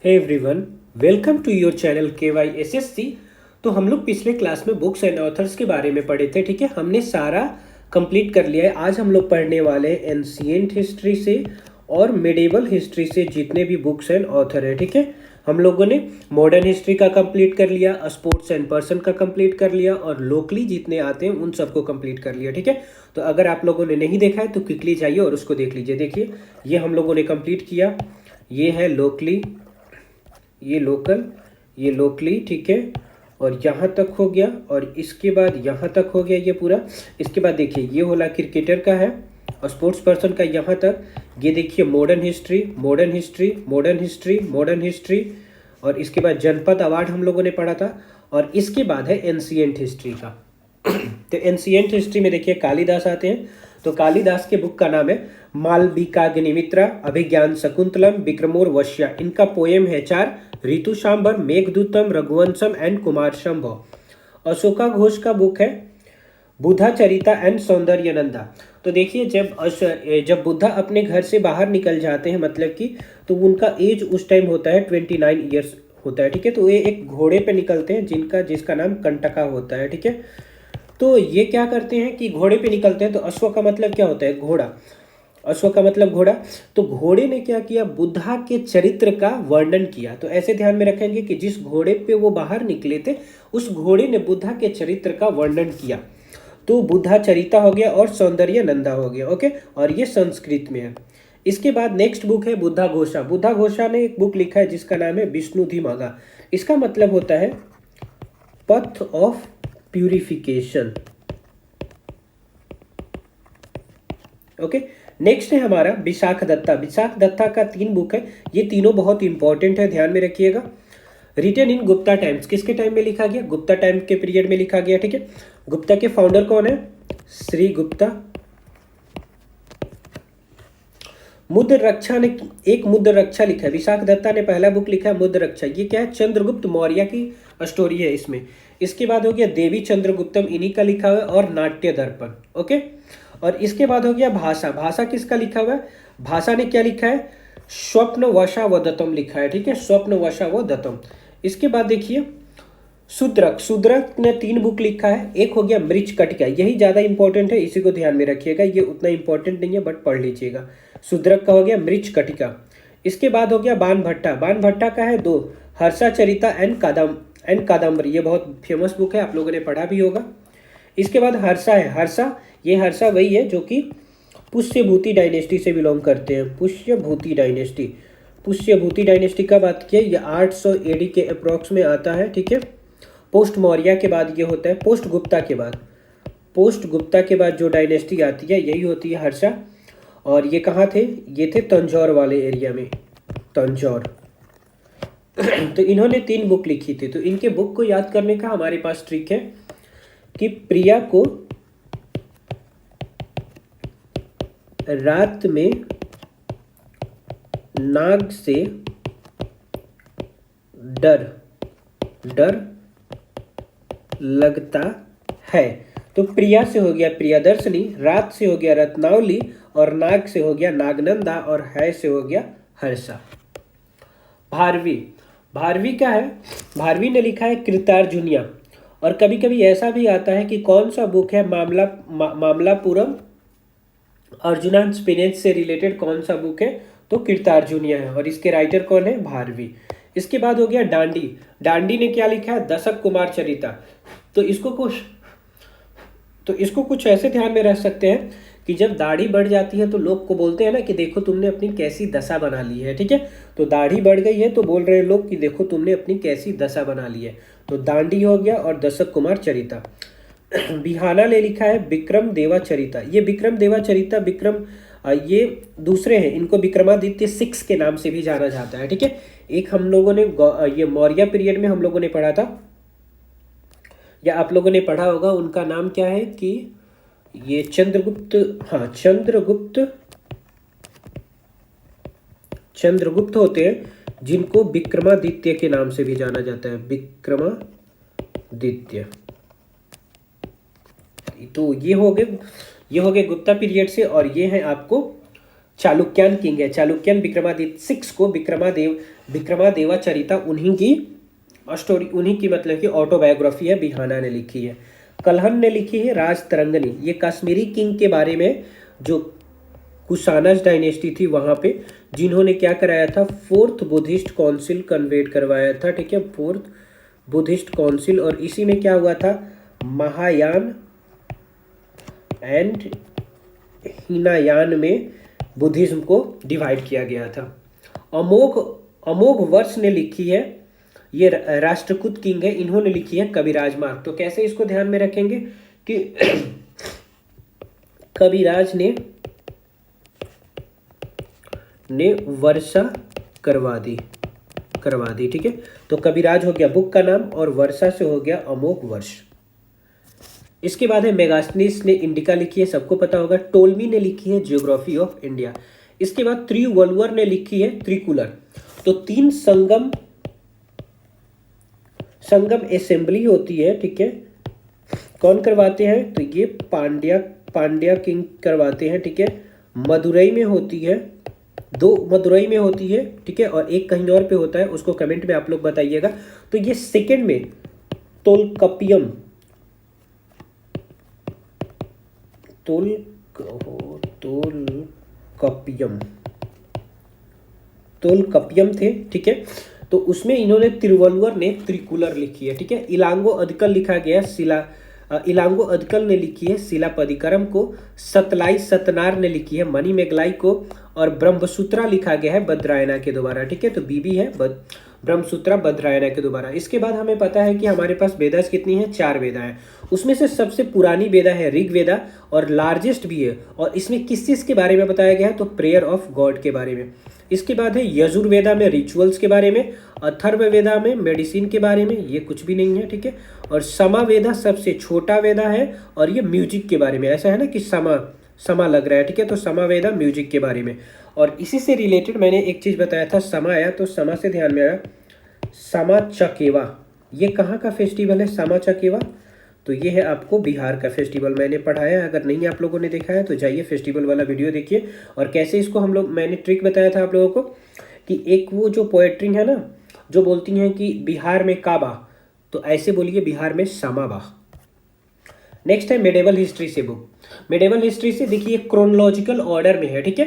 Hey everyone, welcome to your channel KYSSC। तो हम लोग पिछले क्लास में बुक्स एंड ऑथर्स के बारे में पढ़े थे। ठीक है, हमने सारा कंप्लीट कर लिया है। आज हम लोग पढ़ने वाले हैं एंशिएंट हिस्ट्री से और मिडिवल हिस्ट्री से जितने भी बुक्स एंड ऑथर हैं। ठीक है, हम लोगों ने मॉडर्न हिस्ट्री का कंप्लीट कर लिया, स्पोर्ट्स एंड पर्सन का कंप्लीट कर लिया और लोकली जितने आते हैं उन सबको कंप्लीट कर लिया। ठीक है, तो अगर आप लोगों ने नहीं देखा है तो क्विकली जाइए और उसको देख लीजिए। देखिए, ये हम लोगों ने कंप्लीट किया। ये है लोकली, ये लोकल, ये लोकली। ठीक है, और यहाँ तक हो गया और इसके बाद यहाँ तक हो गया ये पूरा। इसके बाद देखिए, ये होला क्रिकेटर का है और स्पोर्ट्स पर्सन का यहाँ तक। ये देखिए modern history, modern history, modern history, modern history. और इसके बाद जनपद अवार्ड हम लोगों ने पढ़ा था। और इसके बाद है एंशिएंट हिस्ट्री का। तो एंशिएंट हिस्ट्री में देखिए कालिदास आते हैं। तो कालिदास के बुक का नाम है मालविकाग्निमित्रा, अभिज्ञान शकुंतलम, विक्रमोर्वश्या। इनका पोएम है 4: ऋतुशांबर, मेघदूतम, रघुवंशम एंड कुमार संभव। अशोका घोष का बुक है बुद्धा चरिता एंड सौंदर्य नंदा। तो देखिए, जब बुद्धा अपने घर से बाहर निकल जाते हैं, मतलब कि तो उनका एज उस टाइम होता है 29 ईयर्स होता है। ठीक है, तो ये एक घोड़े पे निकलते हैं जिसका नाम कंटका होता है। ठीक है, तो ये क्या करते हैं कि घोड़े पे निकलते हैं। तो अश्व का मतलब क्या होता है? घोड़ा। अश्व का मतलब घोड़ा। तो घोड़े ने क्या किया? बुद्धा के चरित्र का वर्णन किया। तो ऐसे ध्यान में रखेंगे कि जिस घोड़े पे वो बाहर निकले थे उस घोड़े ने बुद्धा के चरित्र का वर्णन किया। तो बुद्धा चरिता हो गया और सौंदर्य नंदा हो गया। ओके, और ये संस्कृत में है। इसके बाद नेक्स्ट बुक है बुद्धा घोषा। बुद्धा घोषा ने एक बुक लिखा है जिसका नाम है विष्णुधिमागा। इसका मतलब होता है path of purification. Okay, next है हमारा विशाख दत्ता। विशाख दत्ता का 3 बुक है। ये तीनों बहुत इंपॉर्टेंट है, ध्यान में रखिएगा। रिटन इन गुप्ता टाइम्स, किसके टाइम में लिखा गया? गुप्ता टाइम के पीरियड में लिखा गया। ठीक है, गुप्ता के फाउंडर कौन है? श्री गुप्ता। मुद्र रक्षा ने एक मुद्र रक्षा लिखा है। विशाख दत्ता ने पहला बुक लिखा है मुद्र रक्षा। ये क्या है? चंद्रगुप्त मौर्य की स्टोरी है इसमें। इसके बाद हो गया देवी चंद्रगुप्तम, इन्हीं का लिखा हुआ है, और नाट्य दर्पण। ओके, और इसके बाद हो गया भाषा। भाषा किसका लिखा हुआ है? भाषा ने क्या लिखा है? स्वप्न वशावदत्तम लिखा है। ठीक है, स्वप्न वशावदत्तम। इसके बाद देखिए शूद्रक। शूद्रक ने 3 बुक लिखा है। एक हो गया मृच्छकटिका, यही ज़्यादा इंपॉर्टेंट है, इसी को ध्यान में रखिएगा। ये उतना इंपॉर्टेंट नहीं है बट पढ़ लीजिएगा। शूद्रक का हो गया मृच्छकटिका। इसके बाद हो गया बाणभट्टा। बाणभट्टा का है 2: हर्षाचरिता एंड कादम्बरी। ये बहुत फेमस बुक है, आप लोगों ने पढ़ा भी होगा। इसके बाद हर्षा है। हर्षा वही है जो कि पुष्यभूति डायनेस्टी से बिलोंग करते हैं। पुष्यभूति डायनेस्टी। पुष्यभूति डायनेस्टी कब आती है? ये 800 AD के अप्रॉक्स में आता है। ठीक है, पोस्ट मौर्य के बाद ये होता है। पोस्ट गुप्ता के बाद जो डायनेस्टी आती है यही होती है हर्षा। और ये कहाँ थे? ये थे तंजौर वाले एरिया में, तंजौर। तो इन्होंने 3 बुक लिखी थी। तो इनके बुक को याद करने का हमारे पास ट्रिक है कि प्रिया को रात में नाग से डर लगता है। तो प्रिया से हो गया प्रियदर्शनी, रात से हो गया रत्नावली, और नाग से हो गया नागनंदा, और है से हो गया हर्षा। भारवी का है? भारवी ने लिखा है कृतार्जुनिया। और कभी कभी ऐसा भी आता है कि कौन सा बुक है मामलापुरम अर्जुनन स्पिनेच से रिलेटेड कौन सा बुक है? तो कृतार्जुनिया है, और इसके राइटर कौन है? भारवी। इसके बाद हो गया डांडी। डांडी ने क्या लिखा है? दशक कुमार चरिता। तो इसको कुछ ऐसे ध्यान में रख सकते हैं कि जब दाढ़ी बढ़ जाती है तो लोग को बोलते हैं ना कि देखो तुमने अपनी कैसी दशा बना ली है। ठीक है, तो दाढ़ी बढ़ गई है तो बोल रहे हैं लोग कि देखो तुमने अपनी कैसी दशा बना ली है। तो दांडी हो गया और दशक कुमार चरिता। बिहाना ने लिखा है विक्रम देवा चरिता। ये विक्रम देवा चरिता ये दूसरे हैं, इनको विक्रमादित्य 6 के नाम से भी जाना जाता है। ठीक है, एक हम लोगों ने ये मौर्य पीरियड में हम लोगों ने पढ़ा था, या आप लोगों ने पढ़ा होगा। उनका नाम क्या है कि ये चंद्रगुप्त होते हैं, जिनको विक्रमादित्य के नाम से भी जाना जाता है, विक्रमादित्य। तो ये हो गए गुप्ता पीरियड से, और ये है आपको चालुक्यन किंग है। चालुक्यन विक्रमादित्य 6 को विक्रमादेवा चरिता उन्हीं की स्टोरी, उन्हीं की मतलब की ऑटोबायोग्राफी है, बिहाना ने लिखी है। कल्हन ने लिखी है राजतरंगिणी, ये कश्मीरी किंग के बारे में, जो कुशानज डायनेस्टी थी वहां पे, जिन्होंने क्या कराया था, फोर्थ बुद्धिस्ट काउंसिल कन्वेट करवाया था, ठीक है, फोर्थ बुद्धिस्ट काउंसिल। और इसी में क्या हुआ था, महायान एंड हीनायान में बुद्धिज्म को डिवाइड किया गया था। अमोघ वर्ष ने लिखी है, ये राष्ट्रकूट किंग है, इन्होंने लिखी है कविराज मार्ग। तो कैसे इसको ध्यान में रखेंगे कि कविराज ने वर्षा करवा दी, ठीक है। तो कविराज हो गया बुक का नाम, और वर्षा से हो गया अमोघ वर्ष। इसके बाद है मेगास्थनीज ने इंडिका लिखी है, सबको पता होगा। टोलमी ने लिखी है ज्योग्राफी ऑफ इंडिया। इसके बाद त्रिवल्लुवर ने लिखी है त्रिकुलर। तो 3 संगम असेंबली होती है, ठीक है। कौन करवाते हैं, तो ये पांड्या किंग करवाते हैं, ठीक है। मदुरई में होती है, 2 मदुरई में होती है, ठीक है, और एक कहीं और पे होता है, उसको कमेंट में आप लोग बताइएगा। तो ये सेकंड में तोलकपियम थे, ठीक है। तो उसमें इन्होंने तिरुवल्लुवर ने त्रिकुलर लिखी है, ठीक है। इलांगो अदकल लिखा गया इलांगो अदकल ने लिखी है शिलापदिकरम को। सतलाई सतनार ने लिखी है मणिमेगलाई को। और ब्रह्मसूत्रा लिखा गया है बद्रायना के द्वारा, ठीक है। तो बीबी है ब्रह्मसूत्रा बद्रायना के द्वारा। इसके बाद हमें पता है कि हमारे पास वेदास कितनी है, 4 वेदा है। उसमें से सबसे पुरानी वेदा है ऋग वेदा, और लार्जेस्ट भी है। और इसमें किस चीज़ के बारे में बताया गया है, तो प्रेयर ऑफ गॉड के बारे में। इसके बाद है यजुर्वेदा में रिचुअल्स के बारे में, अथर्ववेदा में मेडिसिन के बारे में, ये कुछ भी नहीं है, ठीक है। और समावेदा सबसे छोटा वेदा है, और ये म्यूजिक के बारे में। ऐसा है ना कि समा लग रहा है, ठीक है। तो समावेदा म्यूजिक के बारे में। और इसी से रिलेटेड मैंने एक चीज़ बताया था, समा आया, तो समा से ध्यान में आया समा चकेवा। ये कहाँ का फेस्टिवल है समा चकेवा, तो ये है आपको बिहार का फेस्टिवल, मैंने पढ़ाया है। अगर नहीं आप लोगों ने देखा है तो जाइए फेस्टिवल वाला वीडियो देखिए। और कैसे इसको हम लोग, मैंने ट्रिक बताया था आप लोगों को कि एक वो जो पोएट्री है ना, जो बोलती हैं कि बिहार में काबा, तो ऐसे बोलिए बिहार में समाबा। नेक्स्ट है मेडिवल हिस्ट्री से बुक। मेडिवल हिस्ट्री से देखिए क्रोनोलॉजिकल ऑर्डर में है, ठीक है।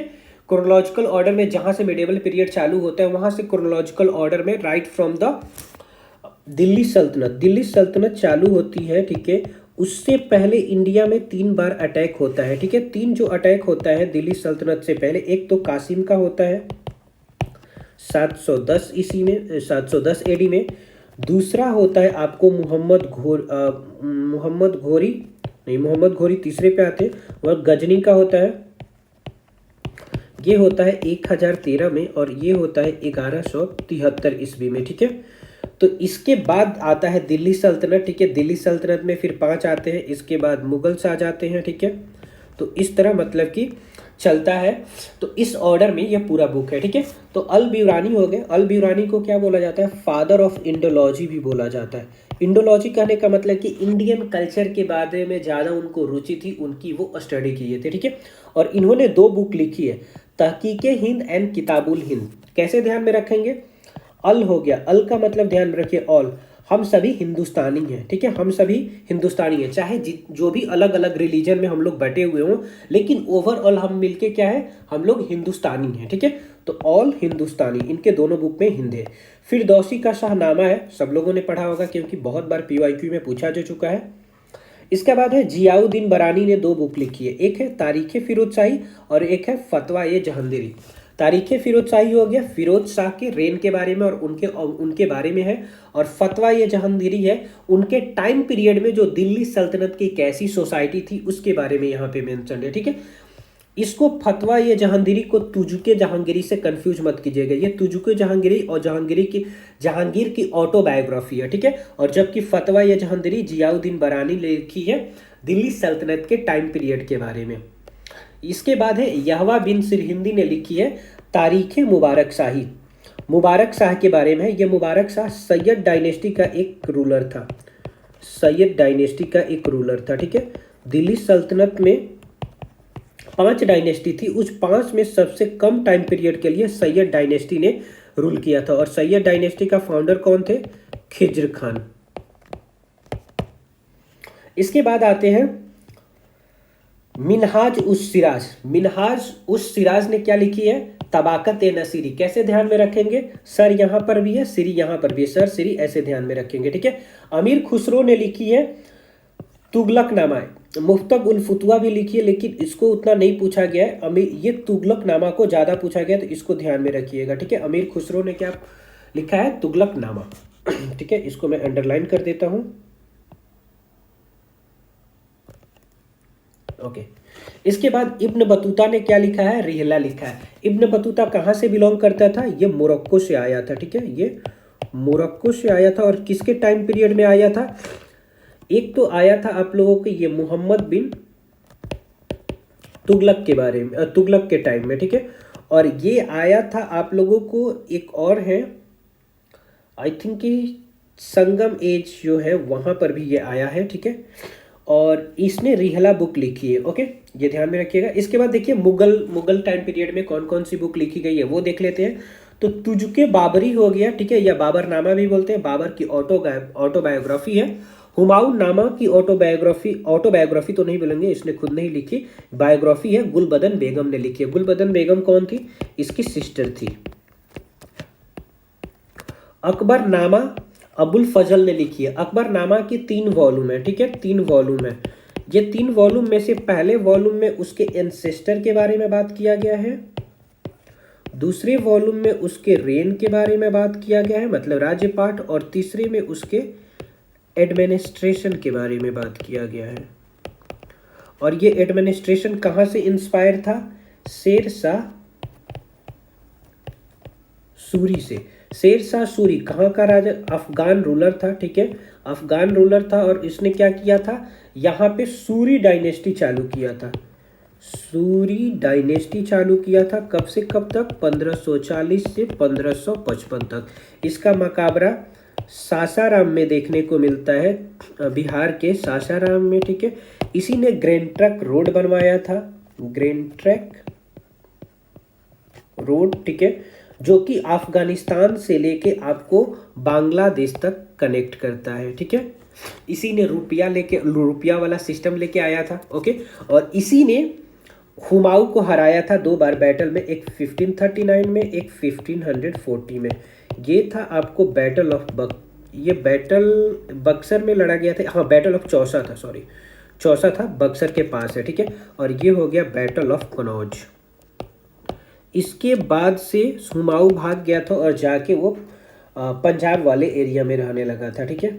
क्रोनोलॉजिकल ऑर्डर में जहाँ से मेडिवल पीरियड चालू होता है, वहाँ से क्रोनोलॉजिकल ऑर्डर में राइट फ्रॉम द दिल्ली सल्तनत चालू होती है, ठीक है। उससे पहले इंडिया में 3 बार अटैक होता है, ठीक है। 3 जो अटैक होता है दिल्ली सल्तनत से पहले, एक तो कासिम का होता है 710 ईस्वी में, 710 एडी में। दूसरा होता है आपको मोहम्मद घोरी तीसरे पे आते हैं। और गजनी का होता है, ये होता है 1013 में, और ये होता है 1173 ईस्वी में, ठीक है। तो इसके बाद आता है दिल्ली सल्तनत, ठीक है। दिल्ली सल्तनत में फिर 5 आते हैं, इसके बाद मुगल्स आ जाते हैं, ठीक है। तो इस तरह मतलब कि चलता है। तो इस ऑर्डर में यह पूरा बुक है, ठीक है। तो अल ब्यूरानी हो गए। अल ब्यूरानी को क्या बोला जाता है, फादर ऑफ इंडोलॉजी भी बोला जाता है। इंडोलॉजी कहने का मतलब कि इंडियन कल्चर के बारे में ज़्यादा उनको रुचि थी, उनकी वो स्टडी किए थे, ठीक है। और इन्होंने 2 बुक लिखी है, तहकीके हिंद एंड किताबुल हिंद। कैसे ध्यान में रखेंगे, अल हो गया, अल का मतलब ध्यान रखिए ऑल, हम सभी हिंदुस्तानी हैं, ठीक है। हम सभी हिंदुस्तानी हैं, चाहे जो भी अलग अलग रिलीजन में हम लोग बटे हुए हों, लेकिन ओवरऑल हम मिलके क्या है, हम लोग हिंदुस्तानी हैं, ठीक है। तो ऑल हिंदुस्तानी, इनके दोनों बुक में हिंद है। फिरदौसी का शाहनामा है, सब लोगों ने पढ़ा होगा क्योंकि बहुत बार PYQ में पूछा जा चुका है। इसके बाद है जियाउद्दीन बरानी ने 2 बुक लिखी है, एक है तारीख फिरोज शाही और एक है फतवा ए जहांगीरी। तारीख फिरोज शाही हो गया फिरोज शाह के रेन के बारे में और उनके बारे में है। और फतवा ये जहांगीरी है उनके टाइम पीरियड में जो दिल्ली सल्तनत की कैसी सोसाइटी थी उसके बारे में यहाँ पे मेंशन है, ठीक है। इसको फतवा ये जहांगीरी को तुजुके जहांगीरी से कंफ्यूज मत कीजिएगा, ये तुजुके जहांगीरी और जहांगीर की ऑटोबायोग्राफी है, ठीक है। और जबकि फतवा ये जहांगीरी जियाउद्दीन बरानी ने लिखी है दिल्ली सल्तनत के टाइम पीरियड के बारे में। इसके बाद है यहवा बिन सिरहिंदी ने लिखी है तारीख मुबारक शाही। मुबारक शाह के बारे में है। ये मुबारक शाह सैयद डायनेस्टी का एक रूलर था, सैयद डायनेस्टी का एक रूलर था, ठीक है। दिल्ली सल्तनत में 5 डायनेस्टी थी, उस 5 में सबसे कम टाइम पीरियड के लिए सैयद डायनेस्टी ने रूल किया था। और सैयद डायनेस्टी का फाउंडर कौन थे? खिज्र खान। इसके बाद आते हैं मिनहाज उस सिराज। मिनहाज उस सिराज ने क्या लिखी है? तबाकत ए नसीरी। कैसे ध्यान में रखेंगे? सर यहाँ पर भी है, सिरी यहाँ पर भी है, सर सिरी ऐसे ध्यान में रखेंगे, ठीक है। अमीर खुसरो ने लिखी है तुगलकनामा। मुफ्तब उल फुतवा भी लिखी है, लेकिन इसको उतना नहीं पूछा गया है। अमीर ये तुगलकनामा को ज़्यादा पूछा गया, तो इसको ध्यान में रखिएगा, ठीक है। अमीर खुसरो ने क्या लिखा है? तुगलकनामा, ठीक है। इसको मैं अंडरलाइन कर देता हूँ, ओके। इसके बाद इब्न बतूता ने क्या लिखा है? रिहला लिखा है। इब्न बतूता कहाँ से बिलोंग करता था? ये मोरक्को से आया था, ठीक है। ये मोरक्को से आया था। और किसके टाइम पीरियड में आया था? एक तो आया था आप लोगों के ये मोहम्मद बिन तुगलक के बारे में, तुगलक के टाइम में, ठीक है। और ये आया था आप लोगों को, एक और है आई थिंक कि संगम एज जो है वहाँ पर भी ये आया है, ठीक है। और इसने रिहला बुक लिखी है, ओके, ये ध्यान में रखिएगा। इसके बाद देखिए मुगल टाइम पीरियड में कौन कौन सी बुक लिखी गई है वो देख लेते हैं। तो तुजुके बाबरी हो गया, ठीक है, या बाबरनामा भी बोलते हैं। बाबर की ऑटोबायोग्राफी है। हुमायूं नामा की ऑटोबायोग्राफी तो नहीं बोलेंगे, इसने खुद नहीं लिखी, बायोग्राफी है, गुलबदन बेगम ने लिखी है। गुलबदन बेगम कौन थी? इसकी सिस्टर थी। अकबर नामा अबुल फजल ने लिखी है। अकबर नामा की 3 वॉल्यूम है, ठीक है, 3 वॉल्यूम है। ये 3 वॉल्यूम में से पहले वॉल्यूम में उसके एंसेस्टर के बारे में बात किया गया है, दूसरे वॉल्यूम में उसके रेन के बारे में बात किया गया है, मतलब राज्यपाठ, और तीसरे में उसके एडमिनिस्ट्रेशन के बारे में बात किया गया है। और ये एडमिनिस्ट्रेशन कहाँ से इंस्पायर था? शेर शाह सूरी से। शेर शाह सूरी कहाँ का राजा? अफगान रूलर था, ठीक है, अफगान रूलर था। और इसने क्या किया था? यहाँ पे सूरी डायनेस्टी चालू किया था। सूरी डायनेस्टी चालू किया था। कब से कब तक? 1540 से 1555 तक। इसका मकाबरा सासाराम में देखने को मिलता है, बिहार के सासाराम में, ठीक है। इसी ने ग्रैंड ट्रंक रोड बनवाया था, ग्रैंड ट्रंक रोड, ठीक है, जो कि अफगानिस्तान से लेके आपको बांग्लादेश तक कनेक्ट करता है, ठीक है। इसी ने रुपया वाला सिस्टम लेके आया था, ओके। और इसी ने हुमायूं को हराया था 2 बार बैटल में, एक 1539 में, एक 1540 में। ये था आपको बैटल ऑफ ये बैटल बक्सर में लड़ा गया था, हाँ, बैटल ऑफ चौसा था, सॉरी, चौसा था, बक्सर के पास है, ठीक है। और ये हो गया बैटल ऑफ कनौज। इसके बाद से हुमायूं भाग गया था और जाके वो पंजाब वाले एरिया में रहने लगा था, ठीक है।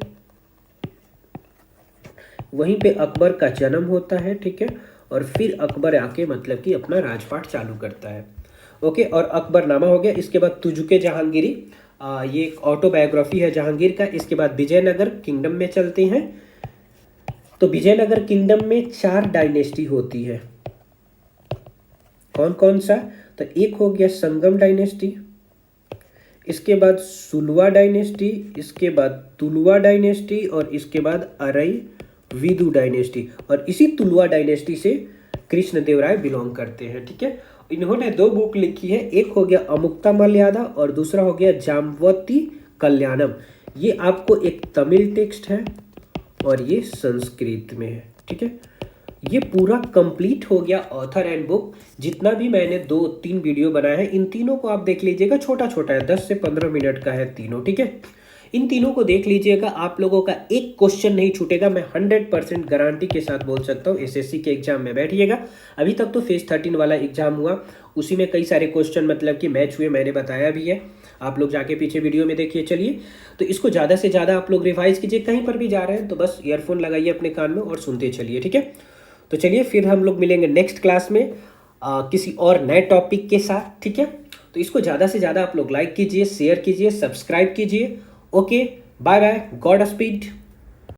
वहीं पे अकबर का जन्म होता है, ठीक है। और फिर अकबर आके मतलब कि अपना राजपाट चालू करता है, ओके। और अकबरनामा हो गया। इसके बाद तुजुके जहांगीरी, ये एक ऑटोबायोग्राफी है जहांगीर का। इसके बाद विजयनगर किंगडम में चलते हैं। तो विजयनगर किंगडम में 4 डायनेस्टी होती है। कौन कौन सा? तो एक हो गया संगम डायनेस्टी, इसके बाद सुलवा डायनेस्टी, इसके बाद तुलवा डायनेस्टी, और इसके बाद अरई विदु डायनेस्टी। और इसी तुलवा डायनेस्टी से कृष्णदेवराय बिलोंग करते हैं, ठीक है। इन्होंने 2 बुक लिखी है, एक हो गया अमुक्ता मलयादा और दूसरा हो गया जाम्बवती कल्याणम। ये आपको एक तमिल टेक्स्ट है और ये संस्कृत में है, ठीक है। ये पूरा कंप्लीट हो गया ऑथर एंड बुक। जितना भी मैंने 2-3 वीडियो बनाए हैं, इन तीनों को आप देख लीजिएगा, छोटा छोटा है, 10 से 15 मिनट का है तीनों, ठीक है। इन तीनों को देख लीजिएगा, आप लोगों का एक क्वेश्चन नहीं छूटेगा, मैं 100% गारंटी के साथ बोल सकता हूँ। एसएससी के एग्जाम में बैठिएगा, अभी तक तो फेज 13 वाला एग्जाम हुआ, उसी में कई सारे क्वेश्चन मतलब कि मैच हुए, मैंने बताया भी है, आप लोग जाके पीछे वीडियो में देखिए। चलिए, तो इसको ज़्यादा से ज़्यादा आप लोग रिवाइज कीजिए। कहीं पर भी जा रहे हैं तो बस ईयरफोन लगाइए अपने कान में और सुनते चलिए, ठीक है। तो चलिए फिर हम लोग मिलेंगे नेक्स्ट क्लास में किसी और नए टॉपिक के साथ, ठीक है। तो इसको ज़्यादा से ज़्यादा आप लोग लाइक कीजिए, शेयर कीजिए, सब्सक्राइब कीजिए। Okay, bye bye, God speed.